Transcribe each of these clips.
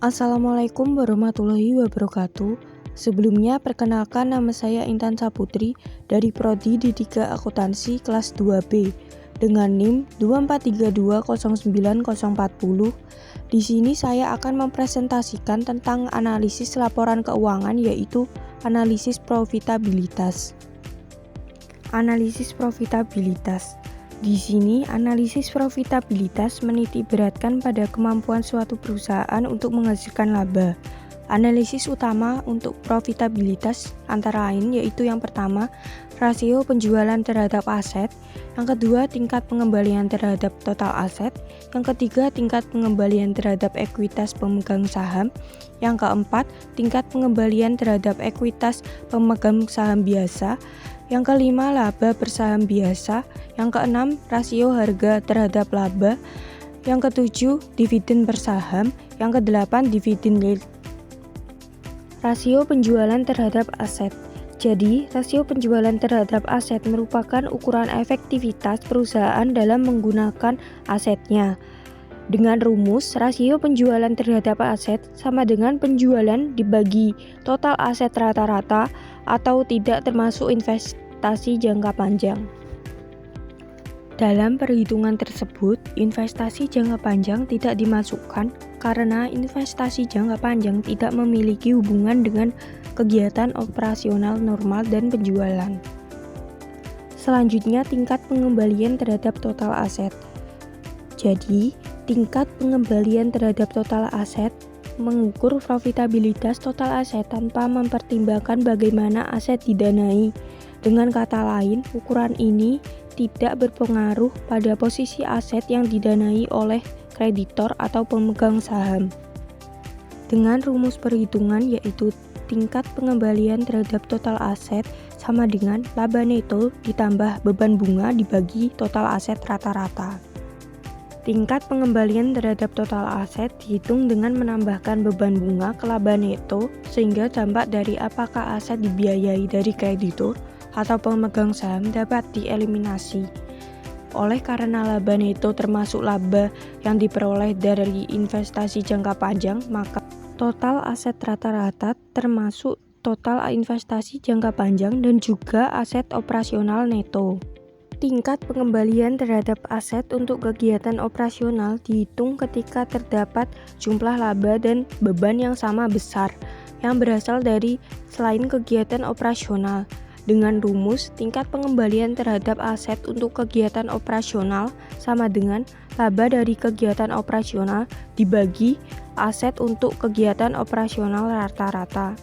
Assalamualaikum warahmatullahi wabarakatuh. Sebelumnya perkenalkan, nama saya Intan Saputri dari Prodi D3 Akuntansi kelas 2B dengan NIM 243209040. Di sini saya akan mempresentasikan tentang analisis laporan keuangan, yaitu analisis profitabilitas. Analisis profitabilitas. Di sini, analisis profitabilitas menitik beratkan pada kemampuan suatu perusahaan untuk menghasilkan laba. Analisis utama untuk profitabilitas antara lain yaitu yang pertama, rasio penjualan terhadap aset, yang kedua, tingkat pengembalian terhadap total aset, yang ketiga, tingkat pengembalian terhadap ekuitas pemegang saham, yang keempat, tingkat pengembalian terhadap ekuitas pemegang saham biasa, yang kelima, laba bersaham biasa, yang keenam, rasio harga terhadap laba, yang ketujuh, dividen bersaham, yang kedelapan, dividen yield. Rasio penjualan terhadap aset. Jadi, rasio penjualan terhadap aset merupakan ukuran efektivitas perusahaan dalam menggunakan asetnya. Dengan rumus, rasio penjualan terhadap aset sama dengan penjualan dibagi total aset rata-rata atau tidak termasuk investasi jangka panjang. Dalam perhitungan tersebut, investasi jangka panjang tidak dimasukkan karena investasi jangka panjang tidak memiliki hubungan dengan kegiatan operasional normal dan penjualan. Selanjutnya, tingkat pengembalian terhadap total aset. Jadi, tingkat pengembalian terhadap total aset mengukur profitabilitas total aset tanpa mempertimbangkan bagaimana aset didanai. Dengan kata lain, ukuran ini tidak berpengaruh pada posisi aset yang didanai oleh kreditor atau pemegang saham. Dengan rumus perhitungan yaitu tingkat pengembalian terhadap total aset sama dengan laba neto ditambah beban bunga dibagi total aset rata-rata. Tingkat pengembalian terhadap total aset dihitung dengan menambahkan beban bunga ke laba neto sehingga dampak dari apakah aset dibiayai dari kreditor atau pemegang saham dapat dieliminasi. Oleh karena laba neto termasuk laba yang diperoleh dari investasi jangka panjang, maka total aset rata-rata termasuk total investasi jangka panjang dan juga aset operasional neto. Tingkat pengembalian terhadap aset untuk kegiatan operasional dihitung ketika terdapat jumlah laba dan beban yang sama besar yang berasal dari selain kegiatan operasional. Dengan rumus, tingkat pengembalian terhadap aset untuk kegiatan operasional sama dengan laba dari kegiatan operasional dibagi aset untuk kegiatan operasional rata-rata.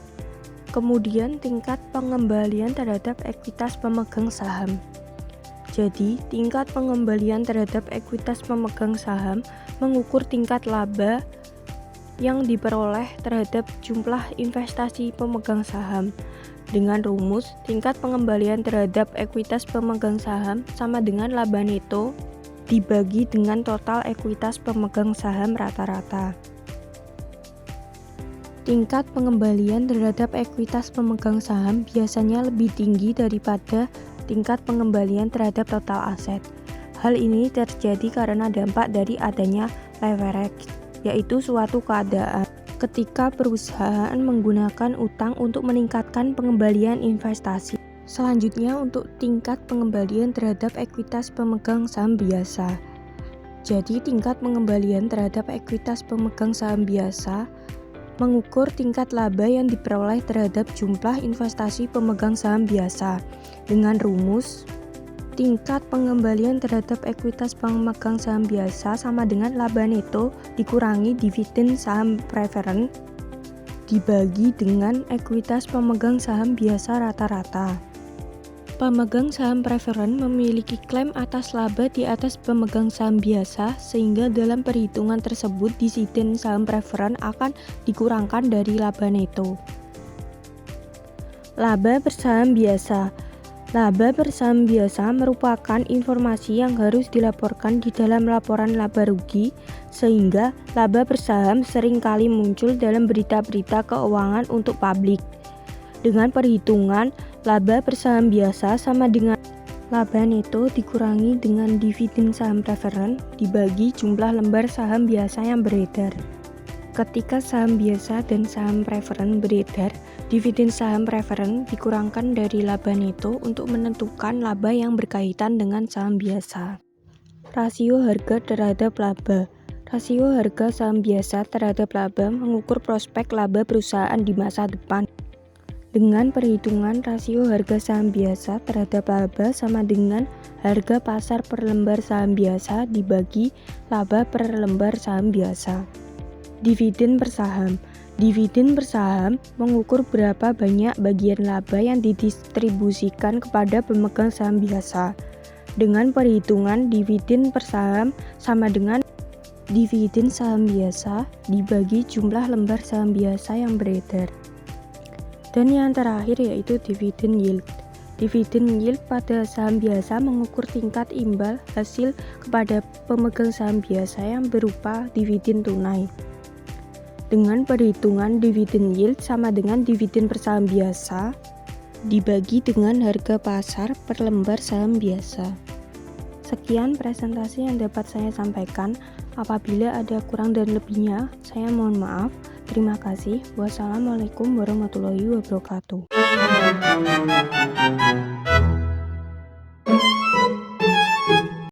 Kemudian, tingkat pengembalian terhadap ekuitas pemegang saham. Jadi, tingkat pengembalian terhadap ekuitas pemegang saham mengukur tingkat laba yang diperoleh terhadap jumlah investasi pemegang saham. Dengan rumus, tingkat pengembalian terhadap ekuitas pemegang saham sama dengan laba neto dibagi dengan total ekuitas pemegang saham rata-rata. Tingkat pengembalian terhadap ekuitas pemegang saham biasanya lebih tinggi daripada tingkat pengembalian terhadap total aset. Hal ini terjadi karena dampak dari adanya leverage, yaitu suatu keadaan ketika perusahaan menggunakan utang untuk meningkatkan pengembalian investasi. Selanjutnya, untuk tingkat pengembalian terhadap ekuitas pemegang saham biasa. Jadi, tingkat pengembalian terhadap ekuitas pemegang saham biasa mengukur tingkat laba yang diperoleh terhadap jumlah investasi pemegang saham biasa. Dengan rumus, tingkat pengembalian terhadap ekuitas pemegang saham biasa sama dengan laba neto dikurangi dividen saham preferen dibagi dengan ekuitas pemegang saham biasa rata-rata. Pemegang saham preferen memiliki klaim atas laba di atas pemegang saham biasa, sehingga dalam perhitungan tersebut dividen saham preferen akan dikurangkan dari laba neto. Laba bersaham biasa. Laba bersaham biasa merupakan informasi yang harus dilaporkan di dalam laporan laba rugi, sehingga laba bersaham seringkali muncul dalam berita-berita keuangan untuk publik. Dengan perhitungan, laba bersaham biasa sama dengan laba neto dikurangi dengan dividen saham preferen dibagi jumlah lembar saham biasa yang beredar. Ketika saham biasa dan saham preferen beredar, dividen saham preferen dikurangkan dari laba neto untuk menentukan laba yang berkaitan dengan saham biasa. Rasio harga terhadap laba. Rasio harga saham biasa terhadap laba mengukur prospek laba perusahaan di masa depan. Dengan perhitungan rasio harga saham biasa terhadap laba sama dengan harga pasar per lembar saham biasa dibagi laba per lembar saham biasa. Dividen per saham. Dividen per saham mengukur berapa banyak bagian laba yang didistribusikan kepada pemegang saham biasa. Dengan perhitungan dividen per saham sama dengan dividen saham biasa dibagi jumlah lembar saham biasa yang beredar. Dan yang terakhir yaitu dividen yield. Dividen yield pada saham biasa mengukur tingkat imbal hasil kepada pemegang saham biasa yang berupa dividen tunai. Dengan perhitungan dividen yield sama dengan dividen per saham biasa dibagi dengan harga pasar per lembar saham biasa. Sekian presentasi yang dapat saya sampaikan. Apabila ada kurang dan lebihnya, saya mohon maaf. Terima kasih. Wassalamualaikum warahmatullahi wabarakatuh.